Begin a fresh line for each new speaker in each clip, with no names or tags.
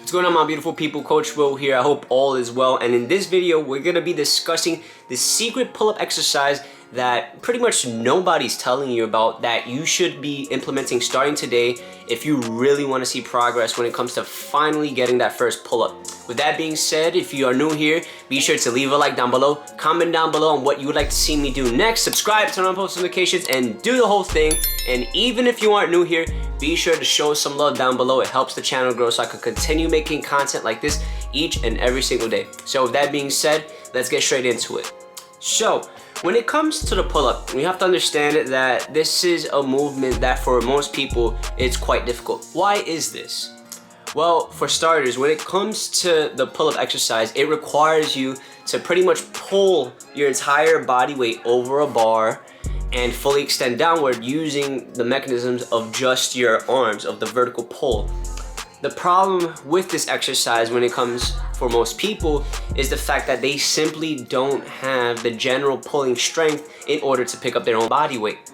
What's going on, my beautiful people? Coach Will here. I hope all is well. And in this video, we're going to be discussing the secret pull-up exercise that pretty much nobody's telling you about, that you should be implementing starting today if you really want to see progress when it comes to finally getting that first pull-up. With that being said, if you are new here, be sure to leave a like down below, comment down below on what you would like to see me do next, subscribe, turn on post notifications, and do the whole thing. And even if you aren't new here, be sure to show some love down below. It helps the channel grow so I can continue making content like this each and every single day. So with that being said, let's get straight into it. So when it comes to the pull-up, we have to understand that this is a movement that for most people, it's quite difficult. Why is this? Well, for starters, when it comes to the pull-up exercise, it requires you to pretty much pull your entire body weight over a bar and fully extend downward using the mechanisms of just your arms, of the vertical pull. The problem with this exercise when it comes for most people is the fact that they simply don't have the general pulling strength in order to pick up their own body weight.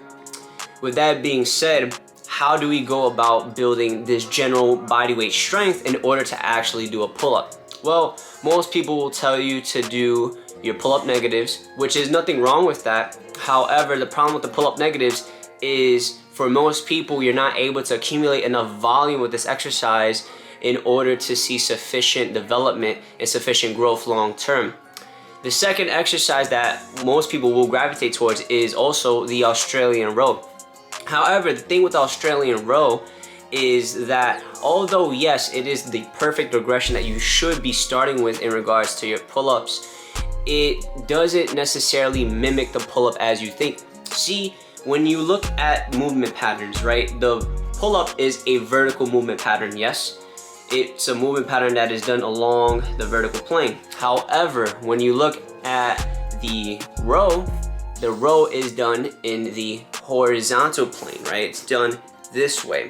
With that being said, how do we go about building this general body weight strength in order to actually do a pull-up? Well, most people will tell you to do your pull-up negatives, which is nothing wrong with that. However, the problem with the pull-up negatives is for most people, you're not able to accumulate enough volume with this exercise in order to see sufficient development and sufficient growth long term. The second exercise that most people will gravitate towards is also the Australian row. However, the thing with the Australian row is that although yes, it is the perfect regression that you should be starting with in regards to your pull-ups, it doesn't necessarily mimic the pull-up as you think. See, when you look at movement patterns, right? The pull-up is a vertical movement pattern, yes? It's a movement pattern that is done along the vertical plane. However, when you look at the row is done in the horizontal plane, right? It's done this way.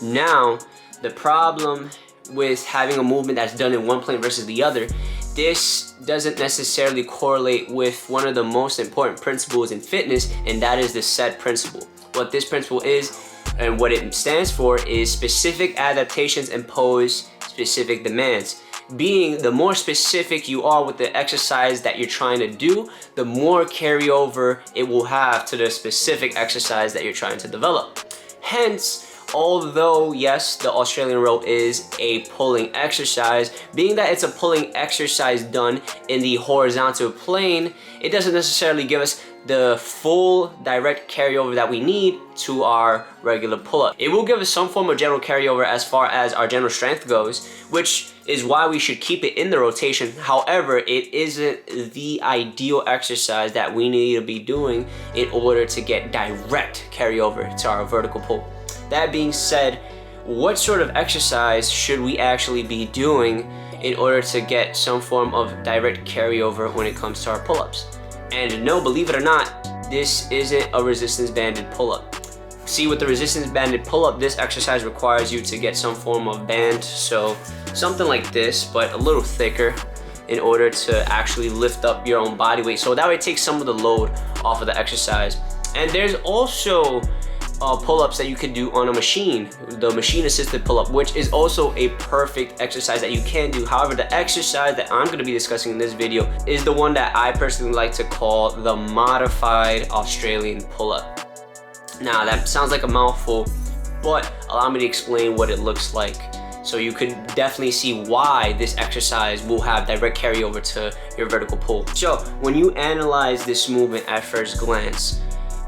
Now, the problem with having a movement that's done in one plane versus the other, this doesn't necessarily correlate with one of the most important principles in fitness, and that is the set principle. What this principle is and what it stands for is specific adaptations impose specific demands. Being the more specific you are with the exercise that you're trying to do, the more carryover it will have to the specific exercise that you're trying to develop. Hence, although yes, the Australian row is a pulling exercise, being that it's a pulling exercise done in the horizontal plane, it doesn't necessarily give us the full direct carryover that we need to our regular pull-up. It will give us some form of general carryover as far as our general strength goes, which is why we should keep it in the rotation. However, it isn't the ideal exercise that we need to be doing in order to get direct carryover to our vertical pull. That being said, what sort of exercise should we actually be doing in order to get some form of direct carryover when it comes to our pull-ups? And no, believe it or not, this isn't a resistance banded pull-up. See, with the resistance banded pull-up, this exercise requires you to get some form of band, so something like this, but a little thicker in order to actually lift up your own body weight. So that way it takes some of the load off of the exercise. And there's also pull-ups that you could do on a machine, the machine assisted pull-up, which is also a perfect exercise that you can do. However, the exercise that I'm going to be discussing in this video is the one that I personally like to call the modified Australian pull-up. Now that sounds like a mouthful, but allow me to explain what it looks like so you could definitely see why this exercise will have direct carryover to your vertical pull. So when you analyze this movement at first glance,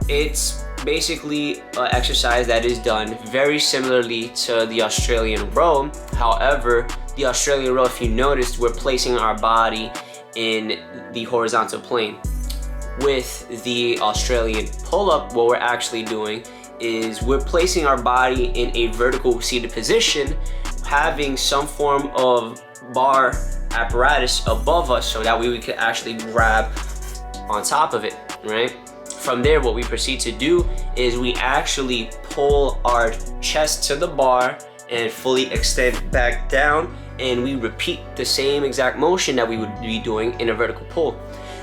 it's basically an exercise that is done very similarly to the Australian row. However, the Australian row, if you noticed, we're placing our body in the horizontal plane. With the Australian pull-up, what we're actually doing is we're placing our body in a vertical seated position, having some form of bar apparatus above us so that way we can actually grab on top of it, right? From there, what we proceed to do is we actually pull our chest to the bar and fully extend back down, and we repeat the same exact motion that we would be doing in a vertical pull.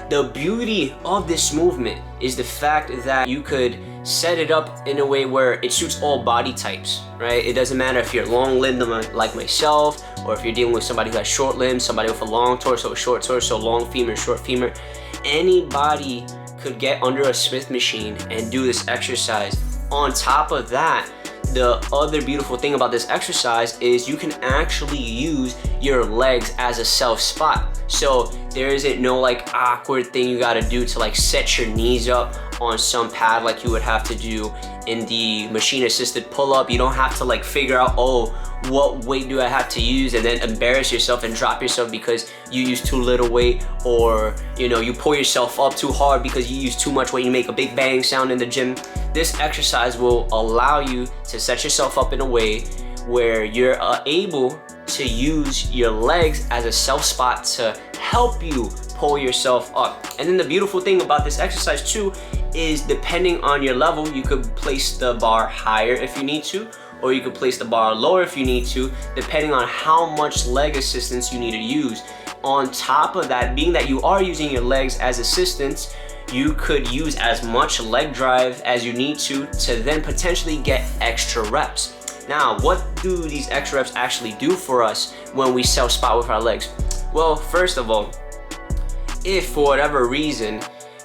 The beauty of this movement is the fact that you could set it up in a way where it suits all body types, right? It doesn't matter if you're long-limbed like myself, or if you're dealing with somebody who has short limbs, somebody with a long torso, short torso, long femur, short femur. Anybody could get under a Smith machine and do this exercise. On top of that, the other beautiful thing about this exercise is you can actually use your legs as a self spot. So there isn't no like awkward thing you gotta do to like set your knees up on some pad like you would have to do in the machine assisted pull-up. You don't have to like figure out, oh, what weight do I have to use, and then embarrass yourself and drop yourself because you use too little weight, or you know, you pull yourself up too hard because you use too much weight. You make a big bang sound in the gym. This exercise will allow you to set yourself up in a way where you're able to use your legs as a self spot to help you pull yourself up. And then the beautiful thing about this exercise too is, depending on your level, you could place the bar higher if you need to, or you could place the bar lower if you need to, depending on how much leg assistance you need to use. On top of that, being that you are using your legs as assistance, you could use as much leg drive as you need to then potentially get extra reps. Now, what do these extra reps actually do for us when we self spot with our legs? Well, first of all, if for whatever reason,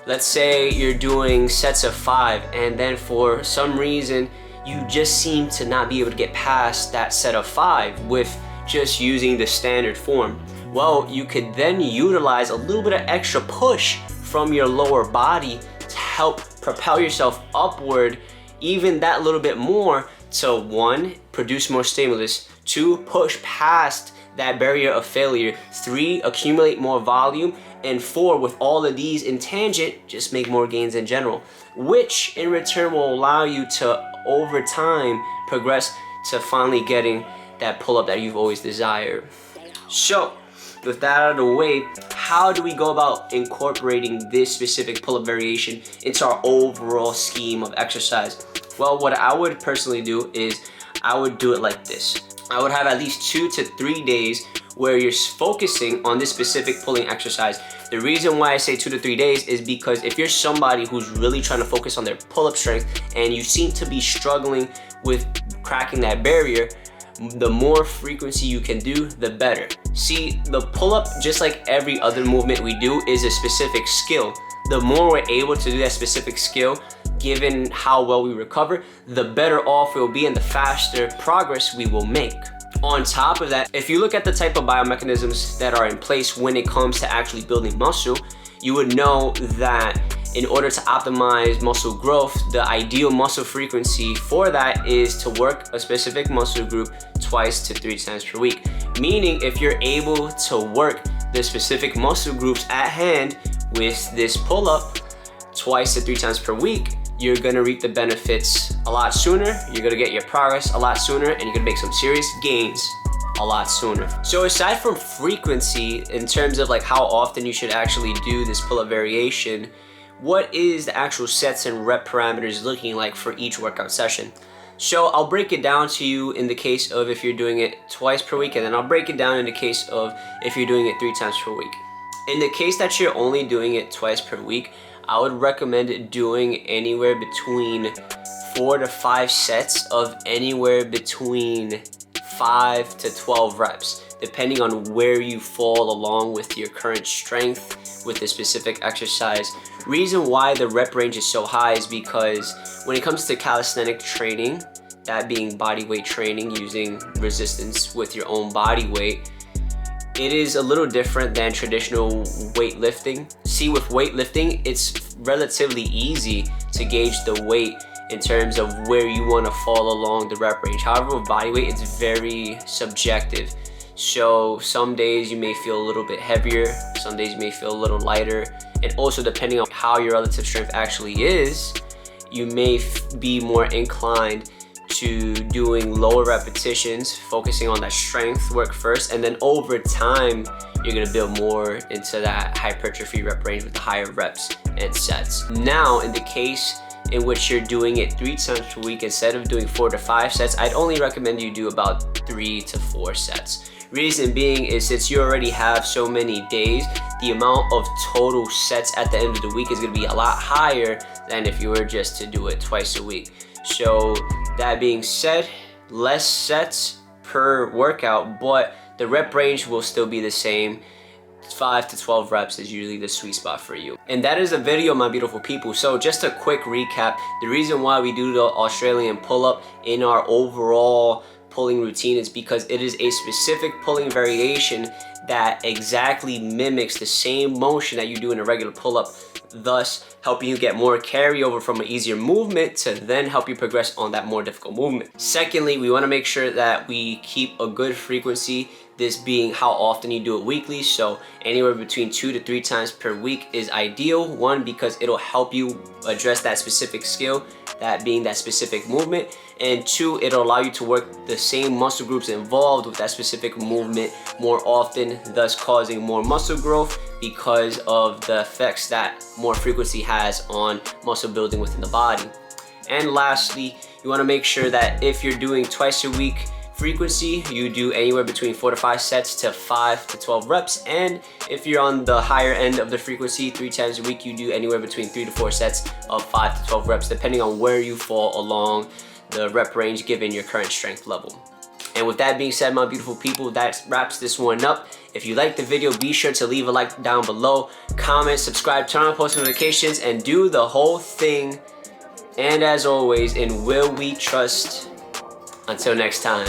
let's say you're doing sets of 5 and then for some reason you just seem to not be able to get past that set of 5 with just using the standard form, well, you could then utilize a little bit of extra push from your lower body to help propel yourself upward even that little bit more to 1, produce more stimulus, 2, push past that barrier of failure, 3, accumulate more volume, and 4, with all of these in tangent, just make more gains in general, which in return will allow you to over time progress to finally getting that pull-up that you've always desired. So with that out of the way, how do we go about incorporating this specific pull-up variation into our overall scheme of exercise? Well, what I would personally do is I would do it like this. I would have at least 2 to 3 days where you're focusing on this specific pulling exercise. The reason why I say 2 to 3 days is because if you're somebody who's really trying to focus on their pull-up strength and you seem to be struggling with cracking that barrier, the more frequency you can do, the better. See, the pull-up, just like every other movement we do, is a specific skill. The more we're able to do that specific skill, given how well we recover, the better off we'll be and the faster progress we will make. On top of that, if you look at the type of biomechanisms that are in place when it comes to actually building muscle, you would know that in order to optimize muscle growth, the ideal muscle frequency for that is to work a specific muscle group 2 to 3 times per week. Meaning, if you're able to work the specific muscle groups at hand with this pull-up 2 to 3 times per week, you're gonna reap the benefits a lot sooner, you're gonna get your progress a lot sooner, and you're gonna make some serious gains a lot sooner. So aside from frequency, in terms of like how often you should actually do this pull-up variation, what is the actual sets and rep parameters looking like for each workout session? So I'll break it down to you in the case of if you're doing it 2 per week, and then I'll break it down in the case of if you're doing it 3 times per week. In the case that you're only doing it 2 per week, I would recommend doing anywhere between 4 to 5 sets of anywhere between 5 to 12 reps, depending on where you fall along with your current strength with the specific exercise. Reason why the rep range is so high is because when it comes to calisthenic training, that being body weight training using resistance with your own body weight, it is a little different than traditional weightlifting. See, with weightlifting, it's relatively easy to gauge the weight in terms of where you want to fall along the rep range. However, with body weight, it's very subjective. So some days you may feel a little bit heavier, some days you may feel a little lighter, and also depending on how your relative strength actually is, you may be more inclined to doing lower repetitions, focusing on that strength work first, and then over time you're gonna build more into that hypertrophy rep range with the higher reps and sets. Now, in the case in which you're doing it 3 times per week instead of doing 4 to 5 sets, I'd only recommend you do about 3 to 4 sets. Reason being is, since you already have so many days, the amount of total sets at the end of the week is gonna be a lot higher than if you were just to do it twice a week. So that being said, less sets per workout, but the rep range will still be the same. 5 to 12 reps is usually the sweet spot for you. And that is a video, my beautiful people. So just a quick recap, the reason why we do the Australian pull-up in our overall pulling routine is because it is a specific pulling variation that exactly mimics the same motion that you do in a regular pull-up, thus helping you get more carryover from an easier movement to then help you progress on that more difficult movement. Secondly, we want to make sure that we keep a good frequency, this being how often you do it weekly. So anywhere between 2 to 3 times per week is ideal. One, because it'll help you address that specific skill, that being that specific movement. And two, it'll allow you to work the same muscle groups involved with that specific movement more often, thus causing more muscle growth because of the effects that more frequency has on muscle building within the body. And lastly, you want to make sure that if you're doing twice a week frequency, you do anywhere between 4 to 5 sets to 5 to 12 reps. And if you're on the higher end of the frequency, 3 times a week, you do anywhere between 3 to 4 sets of 5 to 12 reps, depending on where you fall along the rep range given your current strength level. And with that being said, my beautiful people, that wraps this one up. If you liked the video, be sure to leave a like down below, comment, subscribe, turn on post notifications, and do the whole thing. And as always, in Will We Trust. Until next time.